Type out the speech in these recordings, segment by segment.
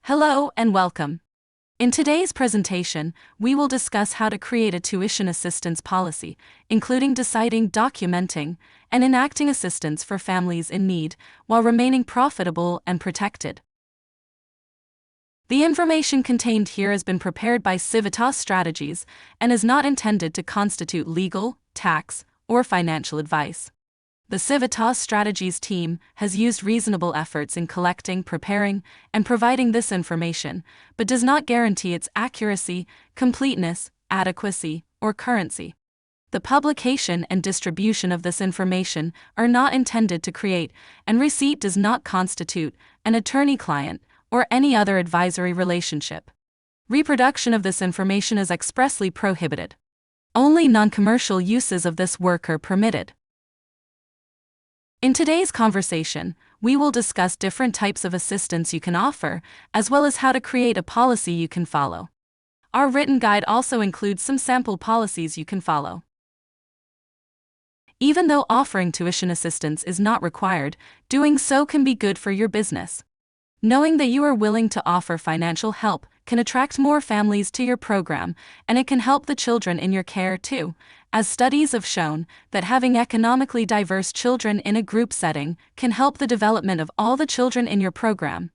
Hello and welcome. In today's presentation, we will discuss how to create a tuition assistance policy, including deciding, documenting, and enacting assistance for families in need while remaining profitable and protected. The information contained here has been prepared by Civitas Strategies and is not intended to constitute legal, tax, or financial advice. The Civitas Strategies team has used reasonable efforts in collecting, preparing, and providing this information, but does not guarantee its accuracy, completeness, adequacy, or currency. The publication and distribution of this information are not intended to create, and receipt does not constitute, an attorney-client, or any other advisory relationship. Reproduction of this information is expressly prohibited. Only non-commercial uses of this work are permitted. In today's conversation, we will discuss different types of assistance you can offer, as well as how to create a policy you can follow. Our written guide also includes some sample policies you can follow. Even though offering tuition assistance is not required, doing so can be good for your business. Knowing that you are willing to offer financial help can attract more families to your program, and it can help the children in your care too, as studies have shown that having economically diverse children in a group setting can help the development of all the children in your program.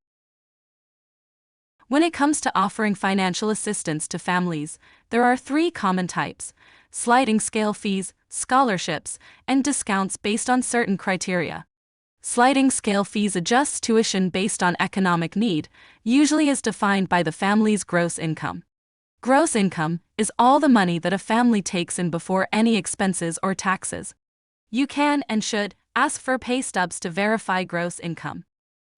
When it comes to offering financial assistance to families, there are three common types: sliding scale fees, scholarships, and discounts based on certain criteria. Sliding scale fees adjusts tuition based on economic need, usually as defined by the family's gross income. Gross income is all the money that a family takes in before any expenses or taxes. You can and should ask for pay stubs to verify gross income.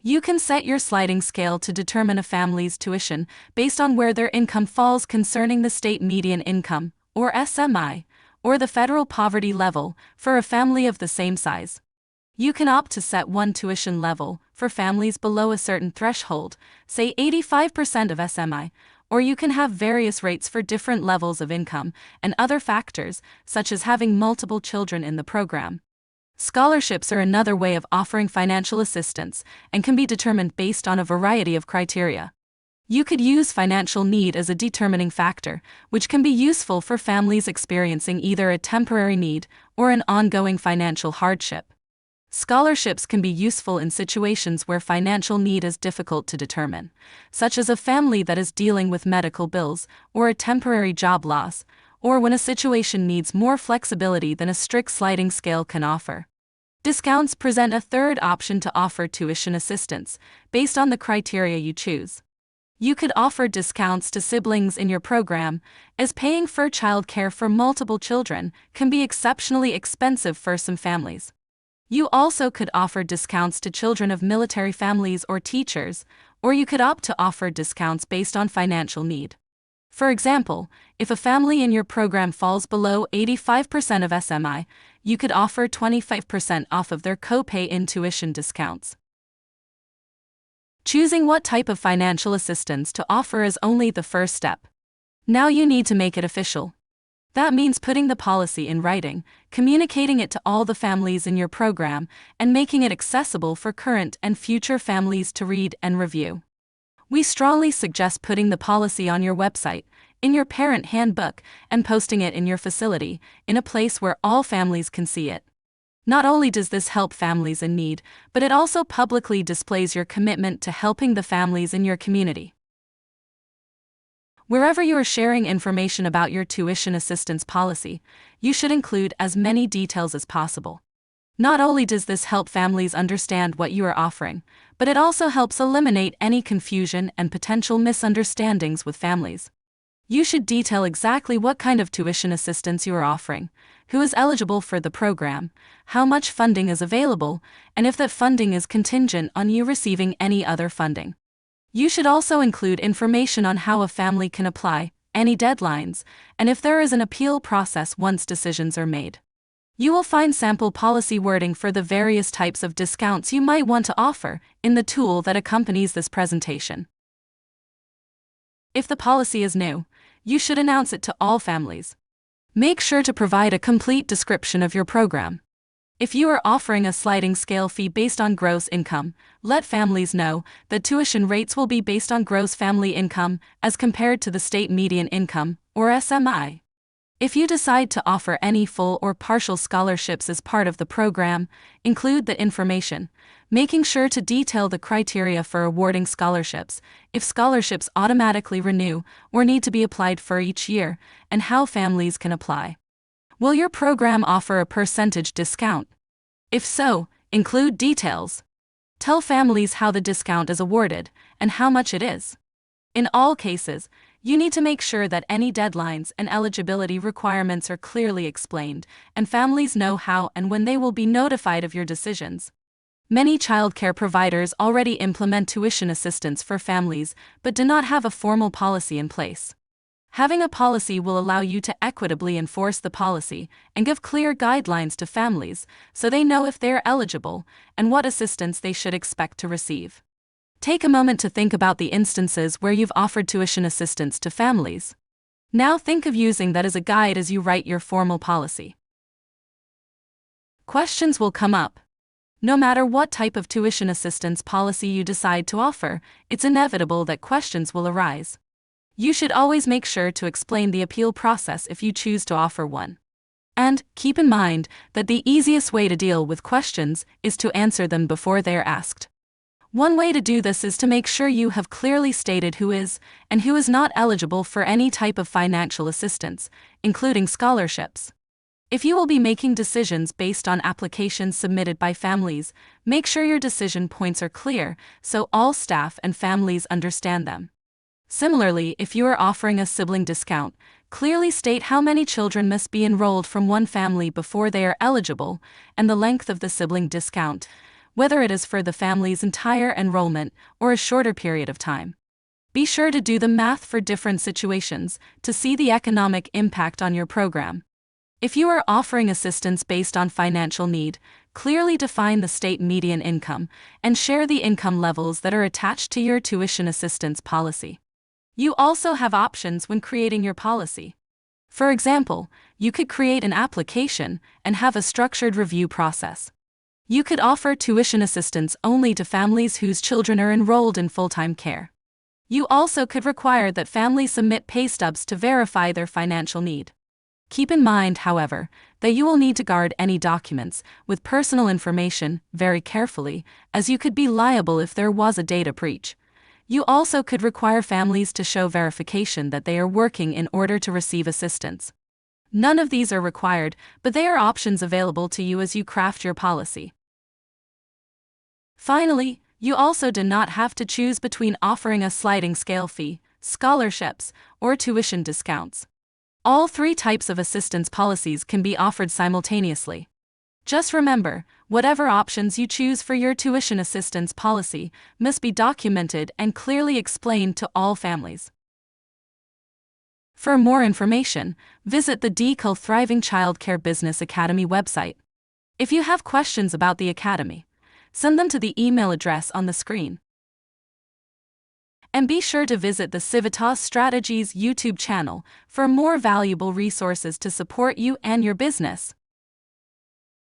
You can set your sliding scale to determine a family's tuition based on where their income falls concerning the state median income, or SMI, or the federal poverty level for a family of the same size. You can opt to set one tuition level for families below a certain threshold, say 85% of SMI, or you can have various rates for different levels of income and other factors, such as having multiple children in the program. Scholarships are another way of offering financial assistance and can be determined based on a variety of criteria. You could use financial need as a determining factor, which can be useful for families experiencing either a temporary need or an ongoing financial hardship. Scholarships can be useful in situations where financial need is difficult to determine, such as a family that is dealing with medical bills or a temporary job loss, or when a situation needs more flexibility than a strict sliding scale can offer. Discounts present a third option to offer tuition assistance, based on the criteria you choose. You could offer discounts to siblings in your program, as paying for childcare for multiple children can be exceptionally expensive for some families. You also could offer discounts to children of military families or teachers, or you could opt to offer discounts based on financial need. For example, if a family in your program falls below 85% of SMI, you could offer 25% off of their co-pay in tuition discounts. Choosing what type of financial assistance to offer is only the first step. Now you need to make it official. That means putting the policy in writing, communicating it to all the families in your program, and making it accessible for current and future families to read and review. We strongly suggest putting the policy on your website, in your parent handbook, and posting it in your facility, in a place where all families can see it. Not only does this help families in need, but it also publicly displays your commitment to helping the families in your community. Wherever you are sharing information about your tuition assistance policy, you should include as many details as possible. Not only does this help families understand what you are offering, but it also helps eliminate any confusion and potential misunderstandings with families. You should detail exactly what kind of tuition assistance you are offering, who is eligible for the program, how much funding is available, and if that funding is contingent on you receiving any other funding. You should also include information on how a family can apply, any deadlines, and if there is an appeal process once decisions are made. You will find sample policy wording for the various types of discounts you might want to offer in the tool that accompanies this presentation. If the policy is new, you should announce it to all families. Make sure to provide a complete description of your program. If you are offering a sliding scale fee based on gross income, let families know that tuition rates will be based on gross family income as compared to the state median income, or SMI. If you decide to offer any full or partial scholarships as part of the program, include the information, making sure to detail the criteria for awarding scholarships, if scholarships automatically renew or need to be applied for each year, and how families can apply. Will your program offer a percentage discount? If so, include details. Tell families how the discount is awarded and how much it is. In all cases, you need to make sure that any deadlines and eligibility requirements are clearly explained, and families know how and when they will be notified of your decisions. Many childcare providers already implement tuition assistance for families but do not have a formal policy in place. Having a policy will allow you to equitably enforce the policy and give clear guidelines to families so they know if they are eligible and what assistance they should expect to receive. Take a moment to think about the instances where you've offered tuition assistance to families. Now think of using that as a guide as you write your formal policy. Questions will come up. No matter what type of tuition assistance policy you decide to offer, it's inevitable that questions will arise. You should always make sure to explain the appeal process if you choose to offer one. And keep in mind that the easiest way to deal with questions is to answer them before they are asked. One way to do this is to make sure you have clearly stated who is and who is not eligible for any type of financial assistance, including scholarships. If you will be making decisions based on applications submitted by families, make sure your decision points are clear so all staff and families understand them. Similarly, if you are offering a sibling discount, clearly state how many children must be enrolled from one family before they are eligible, and the length of the sibling discount, whether it is for the family's entire enrollment or a shorter period of time. Be sure to do the math for different situations to see the economic impact on your program. If you are offering assistance based on financial need, clearly define the state median income and share the income levels that are attached to your tuition assistance policy. You also have options when creating your policy. For example, you could create an application and have a structured review process. You could offer tuition assistance only to families whose children are enrolled in full-time care. You also could require that families submit pay stubs to verify their financial need. Keep in mind, however, that you will need to guard any documents with personal information very carefully, as you could be liable if there was a data breach. You also could require families to show verification that they are working in order to receive assistance. None of these are required, but they are options available to you as you craft your policy. Finally, you also do not have to choose between offering a sliding scale fee, scholarships, or tuition discounts. All three types of assistance policies can be offered simultaneously. Just remember, whatever options you choose for your tuition assistance policy must be documented and clearly explained to all families. For more information, visit the DCL Thriving Childcare Business Academy website. If you have questions about the Academy, send them to the email address on the screen. And be sure to visit the Civitas Strategies YouTube channel for more valuable resources to support you and your business.